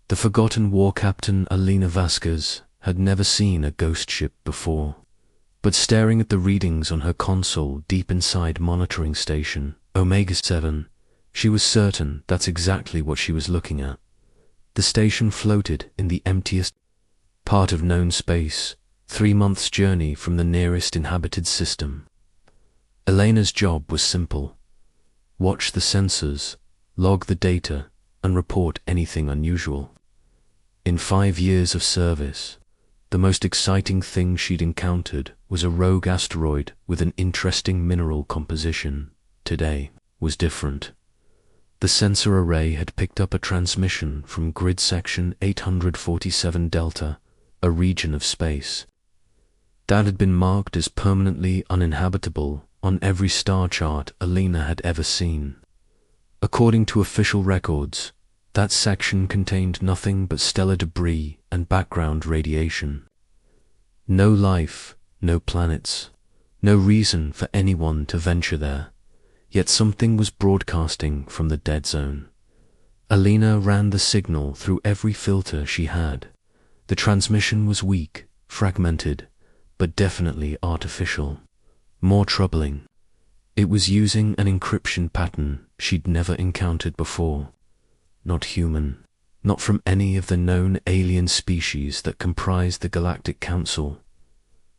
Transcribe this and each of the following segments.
The forgotten war captain Alina Vasquez had never seen a ghost ship before, but staring at the readings on her console deep inside monitoring station Omega-7, she was certain that's exactly what she was looking at. The station floated in the emptiest part of known space, 3 months' journey from the nearest inhabited system. Elena's job was simple: watch the sensors, log the data, and report anything unusual. In 5 years of service, the most exciting thing she'd encountered was a rogue asteroid with an interesting mineral composition. Today was different. The sensor array had picked up a transmission from grid section 847 Delta, a region of space that had been marked as permanently uninhabitable on every star chart Alina had ever seen. According to official records, that section contained nothing but stellar debris and background radiation. No life, no planets, no reason for anyone to venture there, yet something was broadcasting from the dead zone. Alina ran the signal through every filter she had. The transmission was weak, fragmented, but definitely artificial. More troubling, it was using an encryption pattern she'd never encountered before. Not human, not from any of the known alien species that comprised the Galactic Council.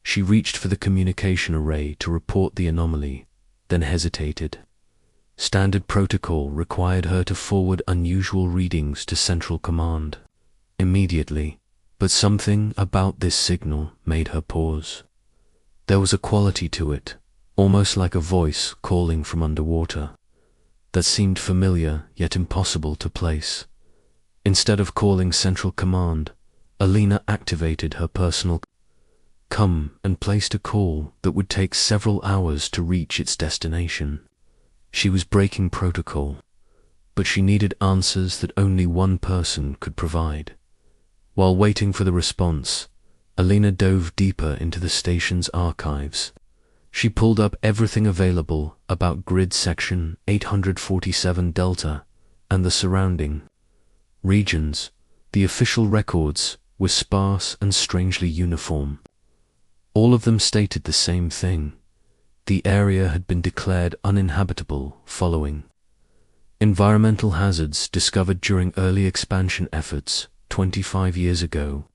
She reached for the communication array to report the anomaly, then hesitated. Standard protocol required her to forward unusual readings to Central Command immediately, but something about this signal made her pause. There was a quality to it, almost like a voice calling from underwater, that seemed familiar yet impossible to place. Instead of calling Central Command, Alina activated her personal and placed a call that would take several hours to reach its destination. She was breaking protocol, but she needed answers that only one person could provide. While waiting for the response, Alina dove deeper into the station's archives. She pulled up everything available about grid section 847 Delta and the surrounding regions. The official records were sparse and strangely uniform. All of them stated the same thing: the area had been declared uninhabitable following environmental hazards discovered during early expansion efforts 25 years ago.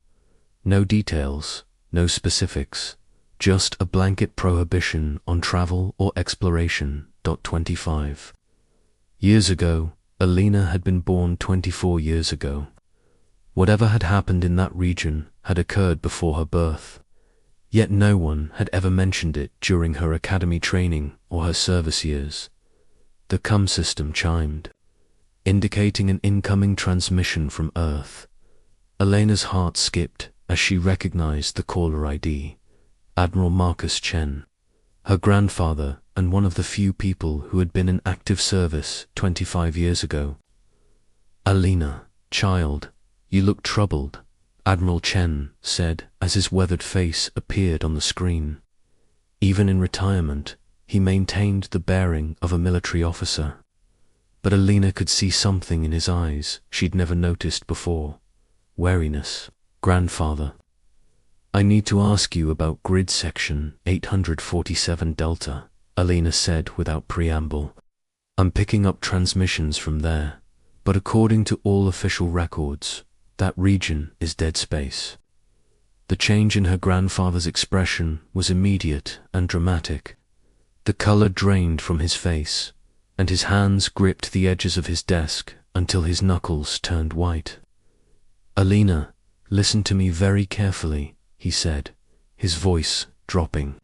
No details, no specifics, just a blanket prohibition on travel or exploration. 25 years ago, Alina had been born 24 years ago. Whatever had happened in that region had occurred before her birth, yet no one had ever mentioned it during her academy training or her service years. The CUM system chimed, indicating an incoming transmission from Earth. Elena's heart skipped as she recognized the caller ID, Admiral Marcus Chen, her grandfather and one of the few people who had been in active service 25 years ago. "Alina, child, you look troubled," Admiral Chen said as his weathered face appeared on the screen. Even in retirement, he maintained the bearing of a military officer. But Alina could see something in his eyes she'd never noticed before: wariness. "Grandfather, I need to ask you about grid section 847 Delta," Alina said without preamble. "I'm picking up transmissions from there, but according to all official records, that region is dead space." The change in her grandfather's expression was immediate and dramatic. The color drained from his face, and his hands gripped the edges of his desk until his knuckles turned white. "Alina, listen to me very carefully," he said, his voice dropping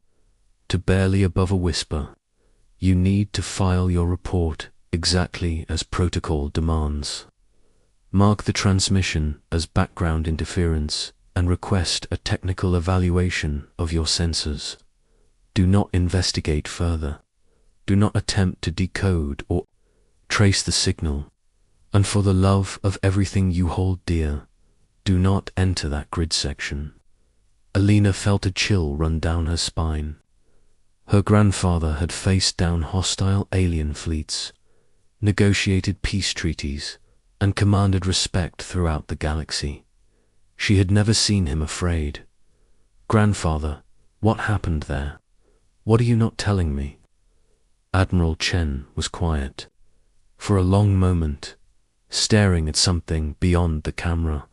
to barely above a whisper. "You need to file your report exactly as protocol demands. Mark the transmission as background interference and request a technical evaluation of your sensors. Do not investigate further. Do not attempt to decode or trace the signal. And for the love of everything you hold dear, do not enter that grid section." Alina felt a chill run down her spine. Her grandfather had faced down hostile alien fleets, negotiated peace treaties, and commanded respect throughout the galaxy. She had never seen him afraid. "Grandfather, what happened there? What are you not telling me?" Admiral Chen was quiet, for a long moment, staring at something beyond the camera.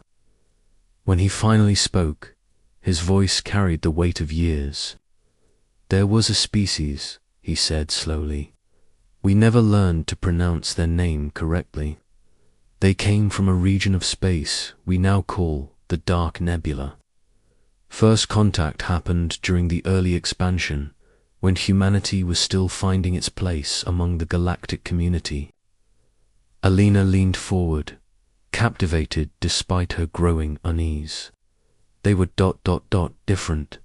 When he finally spoke, his voice carried the weight of years. "There was a species," he said slowly. "We never learned to pronounce their name correctly. They came from a region of space we now call the Dark Nebula. First contact happened during the early expansion, when humanity was still finding its place among the galactic community." Alina leaned forward, captivated despite her growing unease. They were ... different,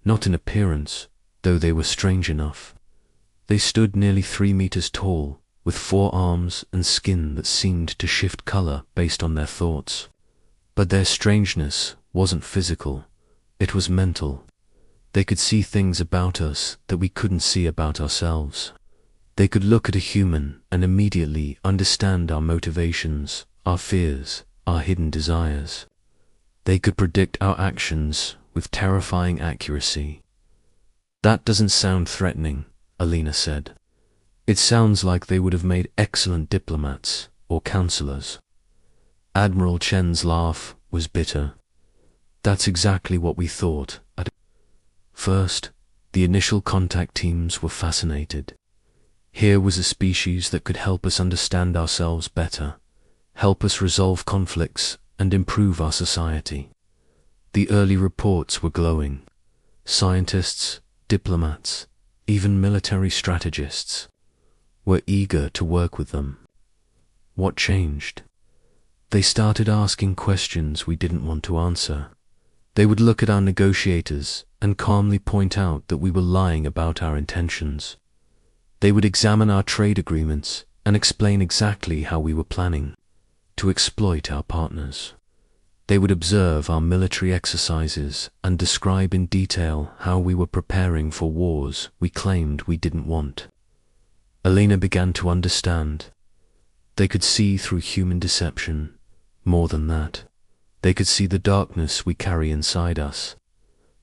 not in appearance, though they were strange enough. They stood nearly 3 meters tall, with 4 arms and skin that seemed to shift color based on their thoughts. But their strangeness wasn't physical, it was mental. They could see things about us that we couldn't see about ourselves. They could look at a human and immediately understand our motivations, our fears, our hidden desires. They could predict our actions with terrifying accuracy. "That doesn't sound threatening," Alina said. "It sounds like they would have made excellent diplomats or counselors." Admiral Chen's laugh was bitter. "That's exactly what we thought. At first, the initial contact teams were fascinated. Here was a species that could help us understand ourselves better, help us resolve conflicts and improve our society. The early reports were glowing. Scientists, diplomats, even military strategists were eager to work with them. What changed? They started asking questions we didn't want to answer. They would look at our negotiators and calmly point out that we were lying about our intentions. They would examine our trade agreements and explain exactly how we were planning to exploit our partners. They would observe our military exercises and describe in detail how we were preparing for wars we claimed we didn't want. Alina began to understand. They could see through human deception. More than that, they could see the darkness we carry inside us,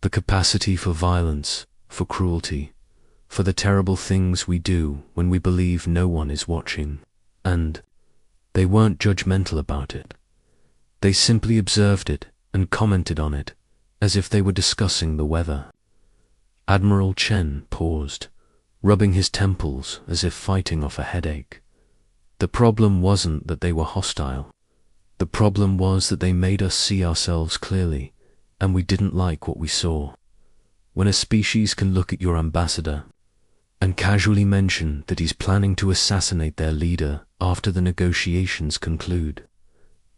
the capacity for violence, for cruelty, for the terrible things we do when we believe no one is watching. And they weren't judgmental about it. They simply observed it and commented on it, as if they were discussing the weather. Admiral Chen paused, rubbing his temples as if fighting off a headache. The problem wasn't that they were hostile. The problem was that they made us see ourselves clearly, and we didn't like what we saw. When a species can look at your ambassador and casually mention that he's planning to assassinate their leader after the negotiations conclude,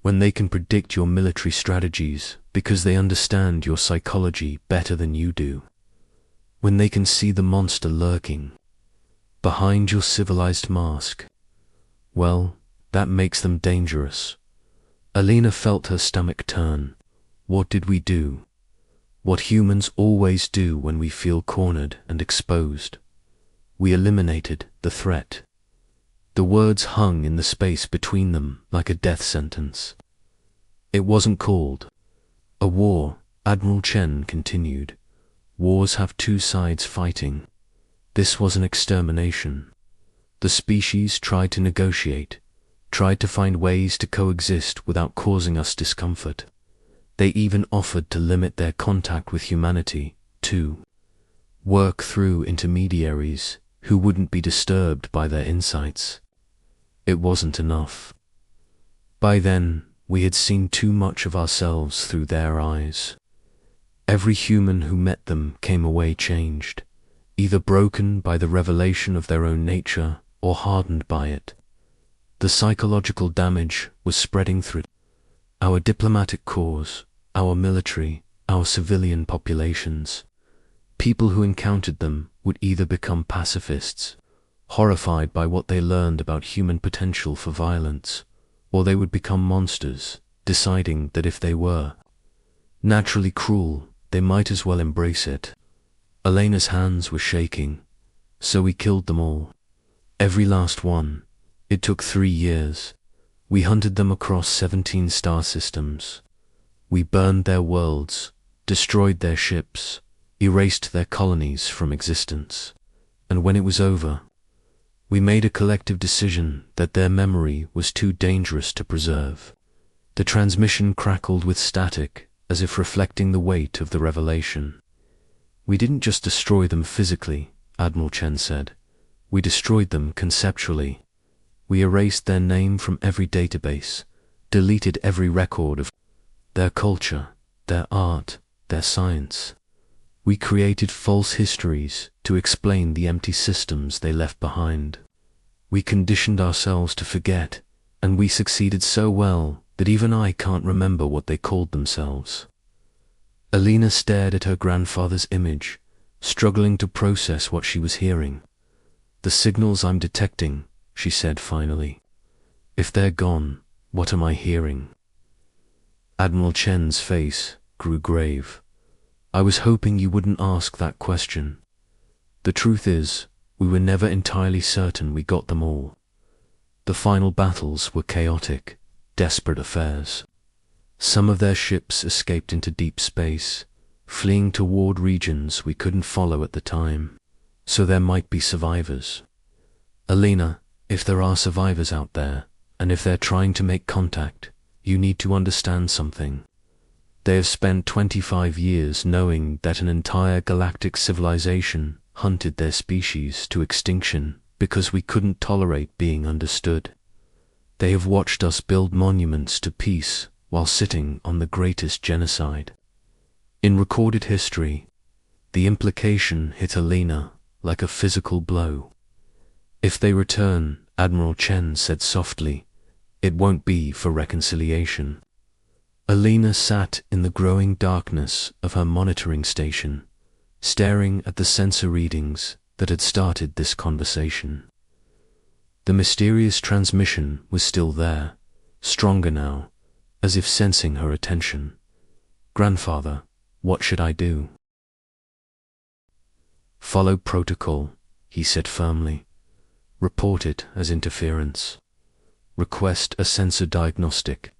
when they can predict your military strategies because they understand your psychology better than you do, when they can see the monster lurking behind your civilized mask, well, that makes them dangerous. Alina felt her stomach turn. What did we do? What humans always do when we feel cornered and exposed. We eliminated the threat. The words hung in the space between them like a death sentence. It wasn't called a war, Admiral Chen continued. Wars have 2 sides fighting. This was an extermination. The species tried to negotiate, tried to find ways to coexist without causing us discomfort. They even offered to limit their contact with humanity, to work through intermediaries who wouldn't be disturbed by their insights. It wasn't enough. By then, we had seen too much of ourselves through their eyes. Every human who met them came away changed, either broken by the revelation of their own nature or hardened by it. The psychological damage was spreading through our diplomatic corps, our military, our civilian populations. People who encountered them would either become pacifists, horrified by what they learned about human potential for violence, or they would become monsters, deciding that if they were naturally cruel, they might as well embrace it. Elena's hands were shaking, so we killed them all. Every last one. It took 3 years. We hunted them across 17 star systems. We burned their worlds, destroyed their ships, erased their colonies from existence. And when it was over, we made a collective decision that their memory was too dangerous to preserve. The transmission crackled with static, as if reflecting the weight of the revelation. We didn't just destroy them physically, Admiral Chen said. We destroyed them conceptually. We erased their name from every database, deleted every record of their culture, their art, their science. We created false histories to explain the empty systems they left behind. We conditioned ourselves to forget, and we succeeded so well that even I can't remember what they called themselves. Alina stared at her grandfather's image, struggling to process what she was hearing. The signals I'm detecting, she said finally. If they're gone, what am I hearing? Admiral Chen's face grew grave. I was hoping you wouldn't ask that question. The truth is, we were never entirely certain we got them all. The final battles were chaotic, desperate affairs. Some of their ships escaped into deep space, fleeing toward regions we couldn't follow at the time, so there might be survivors. Alina, if there are survivors out there, and if they're trying to make contact, you need to understand something. They have spent 25 years knowing that an entire galactic civilization hunted their species to extinction because we couldn't tolerate being understood. They have watched us build monuments to peace while sitting on the greatest genocide. In recorded history, the implication hit Alina like a physical blow. If they return, Admiral Chen said softly, it won't be for reconciliation. Alina sat in the growing darkness of her monitoring station, staring at the sensor readings that had started this conversation. The mysterious transmission was still there, stronger now, as if sensing her attention. Grandfather, what should I do? Follow protocol, he said firmly. Report it as interference. Request a sensor diagnostic,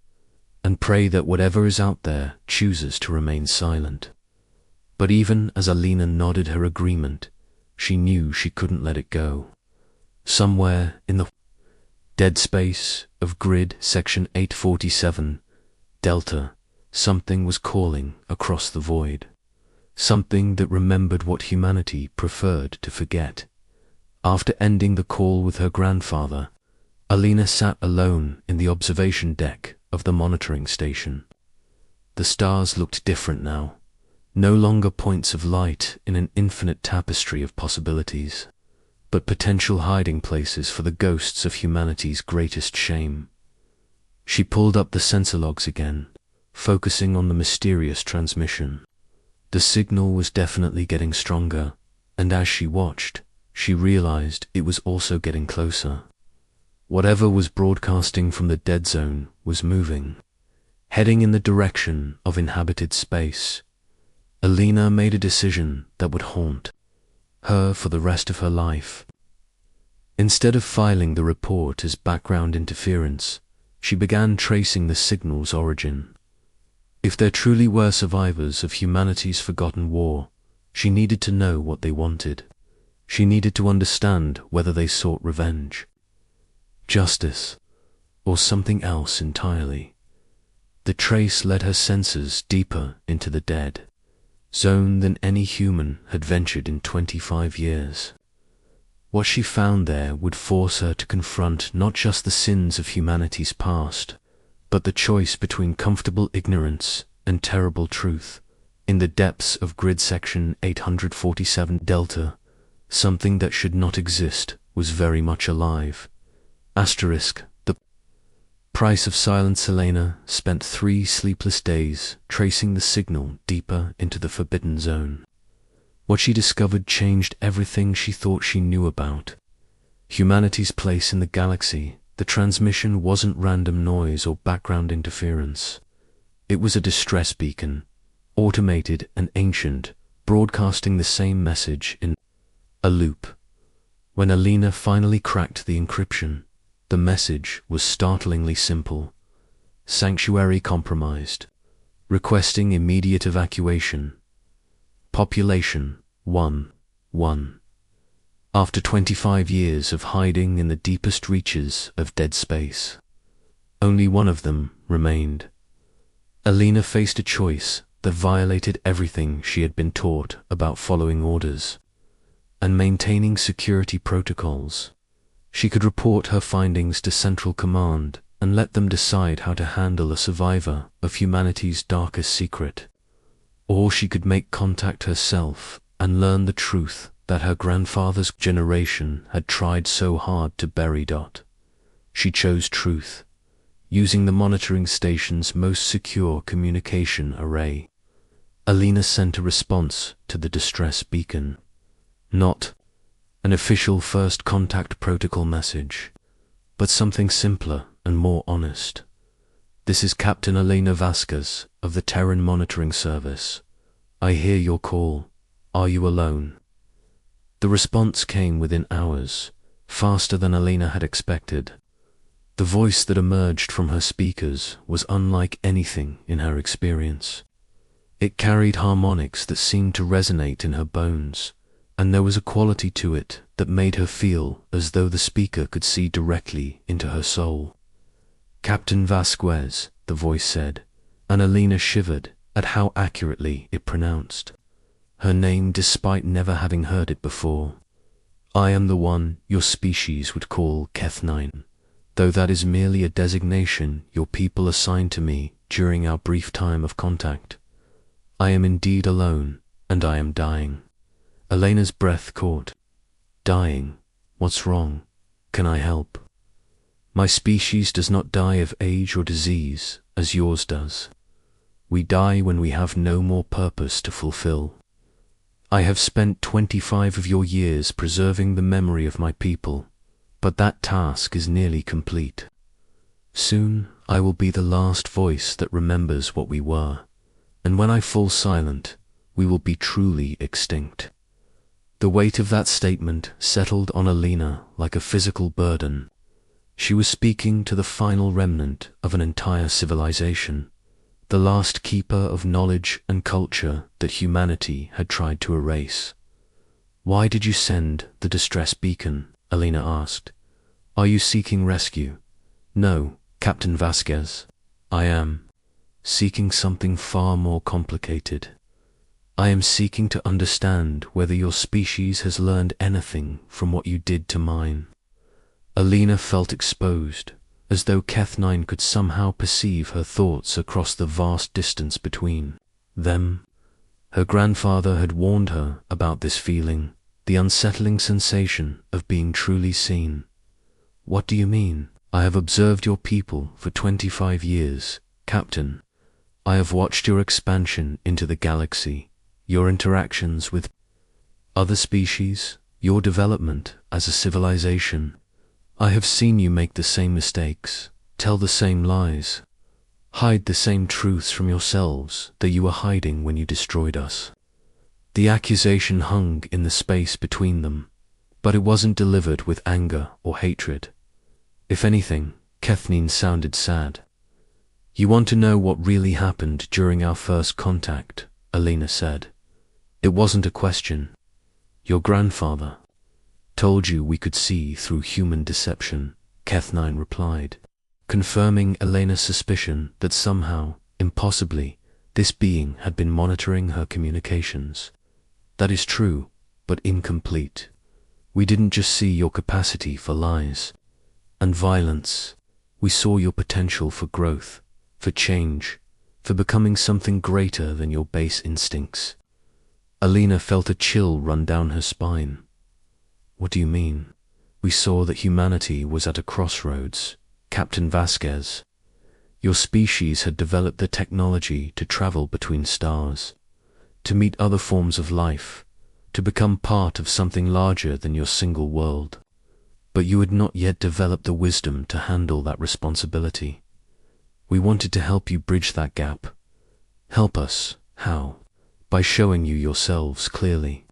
and pray that whatever is out there chooses to remain silent. But even as Alina nodded her agreement, she knew she couldn't let it go. Somewhere in the dead space of grid section 847, Delta, something was calling across the void. Something that remembered what humanity preferred to forget. After ending the call with her grandfather, Alina sat alone in the observation deck of the monitoring station. The stars looked different now, no longer points of light in an infinite tapestry of possibilities, but potential hiding places for the ghosts of humanity's greatest shame. She pulled up the sensor logs again, focusing on the mysterious transmission. The signal was definitely getting stronger, and as she watched, she realized it was also getting closer. Whatever was broadcasting from the dead zone was moving, heading in the direction of inhabited space. Alina made a decision that would haunt her for the rest of her life. Instead of filing the report as background interference, she began tracing the signal's origin. If there truly were survivors of humanity's forgotten war, she needed to know what they wanted. She needed to understand whether they sought revenge, justice, or something else entirely. The trace led her senses deeper into the dead zone than any human had ventured in 25 years. What she found there would force her to confront not just the sins of humanity's past, but the choice between comfortable ignorance and terrible truth. In the depths of grid section 847 Delta, something that should not exist was very much alive. Asterisk, the price of silence. Alina spent 3 sleepless days tracing the signal deeper into the forbidden zone. What she discovered changed everything she thought she knew about humanity's place in the galaxy. The transmission wasn't random noise or background interference. It was a distress beacon, automated and ancient, broadcasting the same message in a loop. When Alina finally cracked the encryption, The message was startlingly simple. Sanctuary compromised. Requesting immediate evacuation. Population 1. After 25 years of hiding in the deepest reaches of dead space, only one of them remained. Alina faced a choice that violated everything she had been taught about following orders and maintaining security protocols. She could report her findings to Central Command and let them decide how to handle a survivor of humanity's darkest secret. Or she could make contact herself and learn the truth that her grandfather's generation had tried so hard to bury. She chose truth, using the monitoring station's most secure communication array. Alina sent a response to the distress beacon. Not an official first contact protocol message, but something simpler and more honest. This is Captain Elena Vasquez of the Terran Monitoring Service. I hear your call. Are you alone? The response came within hours, faster than Alina had expected. The voice that emerged from her speakers was unlike anything in her experience. It carried harmonics that seemed to resonate in her bones, and there was a quality to it that made her feel as though the speaker could see directly into her soul. Captain Vasquez, the voice said, and Alina shivered at how accurately it pronounced her name despite never having heard it before. I am the one your species would call Keth9, though that is merely a designation your people assigned to me during our brief time of contact. I am indeed alone, and I am dying. Elena's breath caught. Dying? What's wrong? Can I help? My species does not die of age or disease, as yours does. We die when we have no more purpose to fulfill. I have spent 25 of your years preserving the memory of my people, but that task is nearly complete. Soon I will be the last voice that remembers what we were, and when I fall silent, we will be truly extinct. The weight of that statement settled on Alina like a physical burden. She was speaking to the final remnant of an entire civilization, the last keeper of knowledge and culture that humanity had tried to erase. Why did you send the distress beacon? Alina asked. Are you seeking rescue? No, Captain Vasquez. I am seeking something far more complicated. I am seeking to understand whether your species has learned anything from what you did to mine. Alina felt exposed, as though Keth9 could somehow perceive her thoughts across the vast distance between them. Her grandfather had warned her about this feeling, the unsettling sensation of being truly seen. What do you mean? I have observed your people for 25 years, Captain. I have watched your expansion into the galaxy, your interactions with other species, your development as a civilization. I have seen you make the same mistakes, tell the same lies, hide the same truths from yourselves that you were hiding when you destroyed us. The accusation hung in the space between them, but it wasn't delivered with anger or hatred. If anything, Keth9 sounded sad. You want to know what really happened during our first contact, Alina said. It wasn't a question. Your grandfather told you we could see through human deception, Keth9 replied, confirming Elena's suspicion that somehow, impossibly, this being had been monitoring her communications. That is true, but incomplete. We didn't just see your capacity for lies and violence. We saw your potential for growth, for change, for becoming something greater than your base instincts. Alina felt a chill run down her spine. What do you mean? We saw that humanity was at a crossroads, Captain Vasquez. Your species had developed the technology to travel between stars, to meet other forms of life, to become part of something larger than your single world. But you had not yet developed the wisdom to handle that responsibility. We wanted to help you bridge that gap. Help us. How? By showing you yourselves clearly,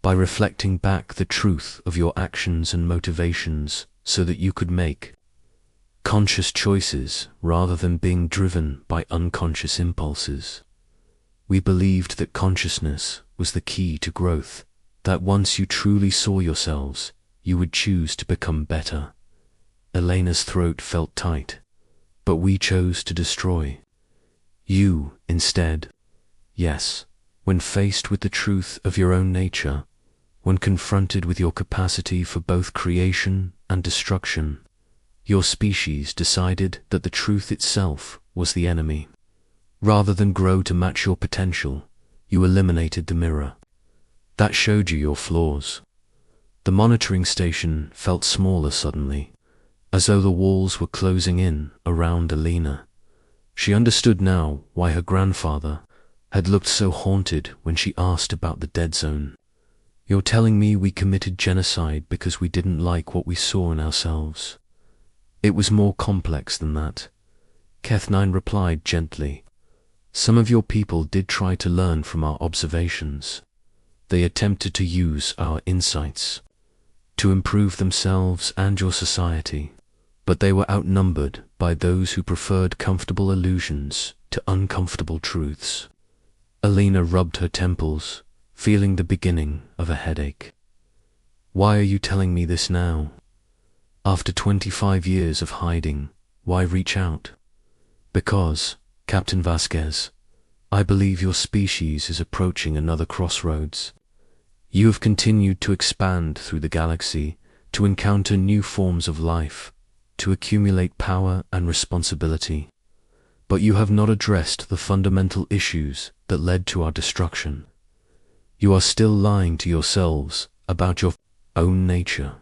by reflecting back the truth of your actions and motivations so that you could make conscious choices rather than being driven by unconscious impulses. We believed that consciousness was the key to growth, that once you truly saw yourselves, you would choose to become better. Elena's throat felt tight, but we chose to destroy. You, instead. Yes, when faced with the truth of your own nature, when confronted with your capacity for both creation and destruction, your species decided that the truth itself was the enemy. Rather than grow to match your potential, you eliminated the mirror. That showed you your flaws. The monitoring station felt smaller suddenly, as though the walls were closing in around Alina. She understood now why her grandfather had looked so haunted when she asked about the dead zone. You're telling me we committed genocide because we didn't like what we saw in ourselves? It was more complex than that. Keth9 replied gently. Some of your people did try to learn from our observations. They attempted to use our insights to improve themselves and your society, but they were outnumbered by those who preferred comfortable illusions to uncomfortable truths. Alina rubbed her temples, feeling the beginning of a headache. Why are you telling me this now? After 25 years of hiding, why reach out? Because, Captain Vasquez, I believe your species is approaching another crossroads. You have continued to expand through the galaxy, to encounter new forms of life, to accumulate power and responsibility. But you have not addressed the fundamental issues that led to our destruction. You are still lying to yourselves about your own nature,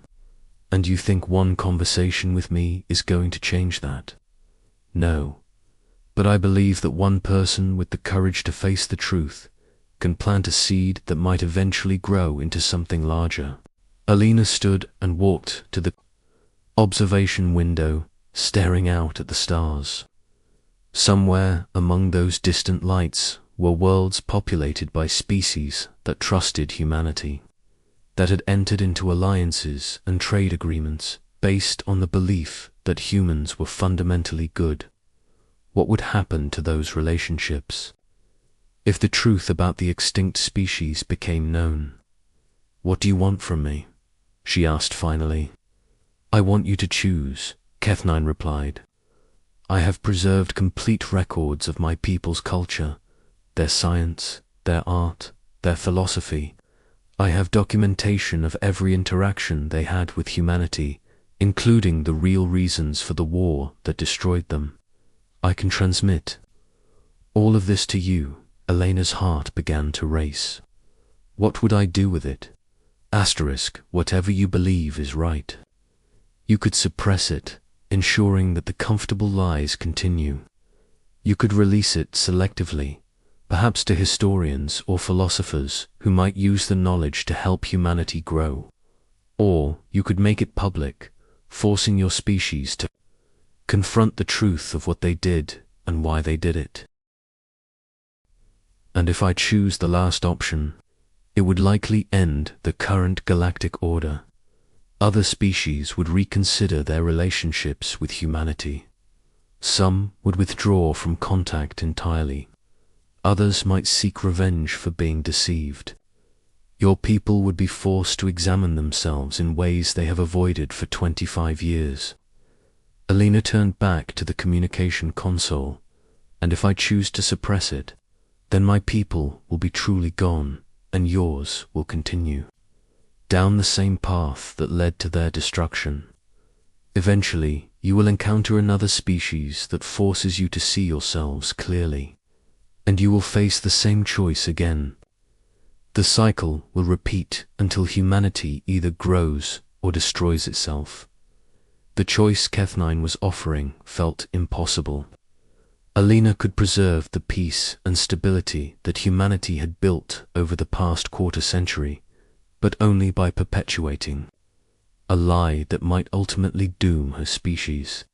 and you think one conversation with me is going to change that. No. But I believe that one person with the courage to face the truth can plant a seed that might eventually grow into something larger. Alina stood and walked to the observation window, staring out at the stars. Somewhere among those distant lights were worlds populated by species that trusted humanity, that had entered into alliances and trade agreements based on the belief that humans were fundamentally good. What would happen to those relationships if the truth about the extinct species became known? What do you want from me? She asked finally. I want you to choose, Keth9 replied. I have preserved complete records of my people's culture, their science, their art, their philosophy. I have documentation of every interaction they had with humanity, including the real reasons for the war that destroyed them. I can transmit all of this to you. Elena's heart began to race. What would I do with it? Whatever you believe is right. You could suppress it, ensuring that the comfortable lies continue. You could release it selectively, perhaps to historians or philosophers who might use the knowledge to help humanity grow. Or you could make it public, forcing your species to confront the truth of what they did and why they did it. And if I choose the last option, it would likely end the current galactic order. Other species would reconsider their relationships with humanity. Some would withdraw from contact entirely. Others might seek revenge for being deceived. Your people would be forced to examine themselves in ways they have avoided for 25 years. Alina turned back to the communication console, and if I choose to suppress it, then my people will be truly gone, and yours will continue, down the same path that led to their destruction. Eventually, you will encounter another species that forces you to see yourselves clearly, and you will face the same choice again. The cycle will repeat until humanity either grows or destroys itself. The choice Keth9 was offering felt impossible. Alina could preserve the peace and stability that humanity had built over the past quarter century, but only by perpetuating a lie that might ultimately doom her species.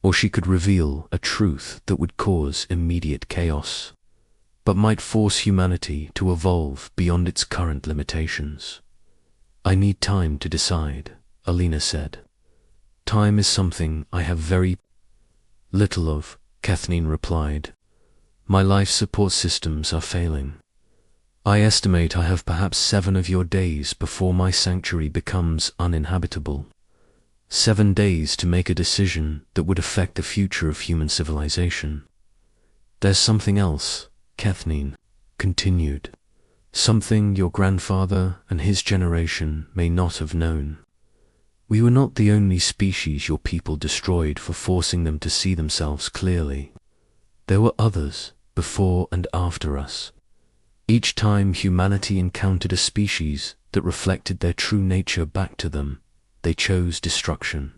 Or she could reveal a truth that would cause immediate chaos, but might force humanity to evolve beyond its current limitations. I need time to decide, Alina said. Time is something I have very Little of, Kathleen replied. My life support systems are failing. I estimate I have perhaps 7 of your days before my sanctuary becomes uninhabitable. 7 days to make a decision that would affect the future of human civilization. There's something else, Kathleen continued. Something your grandfather and his generation may not have known. We were not the only species your people destroyed for forcing them to see themselves clearly. There were others before and after us. Each time humanity encountered a species that reflected their true nature back to them, they chose destruction.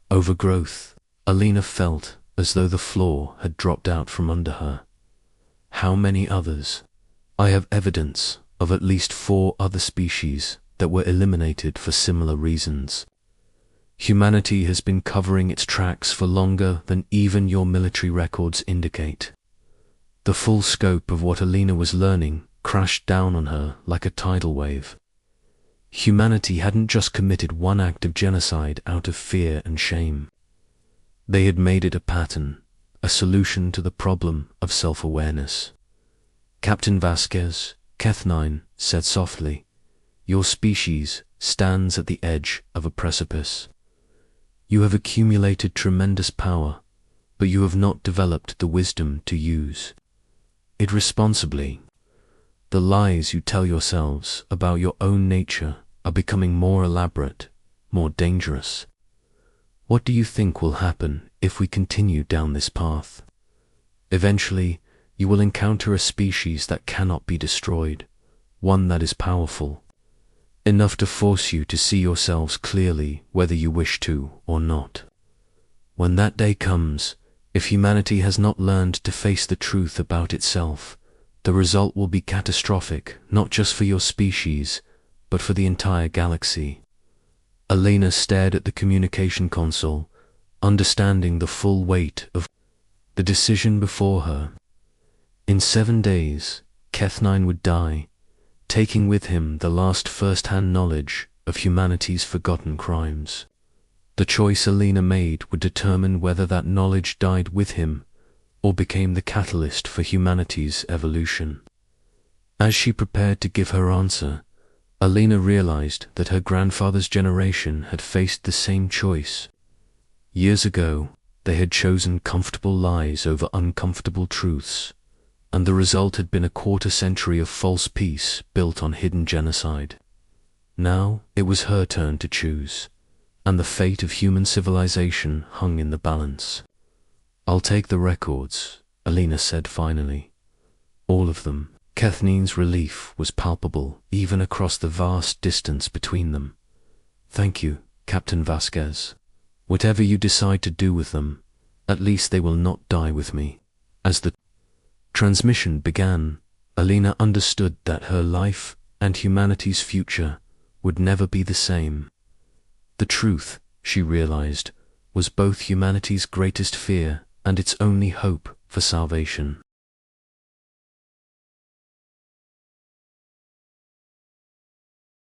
Overgrowth. Alina felt as though the floor had dropped out from under her. How many others? I have evidence of at least 4 other species that were eliminated for similar reasons. Humanity has been covering its tracks for longer than even your military records indicate. The full scope of what Alina was learning crashed down on her like a tidal wave. Humanity hadn't just committed one act of genocide out of fear and shame. They had made it a pattern, a solution to the problem of self-awareness. Captain Vasquez, Kathleen said softly, your species stands at the edge of a precipice. You have accumulated tremendous power, but you have not developed the wisdom to use it responsibly. The lies you tell yourselves about your own nature are becoming more elaborate, more dangerous. What do you think will happen if we continue down this path? Eventually, you will encounter a species that cannot be destroyed, one that is powerful, enough to force you to see yourselves clearly whether you wish to or not. When that day comes, if humanity has not learned to face the truth about itself, the result will be catastrophic, not just for your species, but for the entire galaxy. Alina stared at the communication console, understanding the full weight of the decision before her. In 7 days, Kathleen would die, taking with him the last first-hand knowledge of humanity's forgotten crimes. The choice Alina made would determine whether that knowledge died with him or became the catalyst for humanity's evolution. As she prepared to give her answer, Alina realized that her grandfather's generation had faced the same choice. Years ago, they had chosen comfortable lies over uncomfortable truths, and the result had been a quarter-century of false peace built on hidden genocide. Now it was her turn to choose, and the fate of human civilization hung in the balance. I'll take the records, Alina said finally. All of them. Kathleen's relief was palpable, even across the vast distance between them. Thank you, Captain Vasquez. Whatever you decide to do with them, at least they will not die with me. As the transmission began, Alina understood that her life and humanity's future would never be the same. The truth, she realized, was both humanity's greatest fear and its only hope for salvation.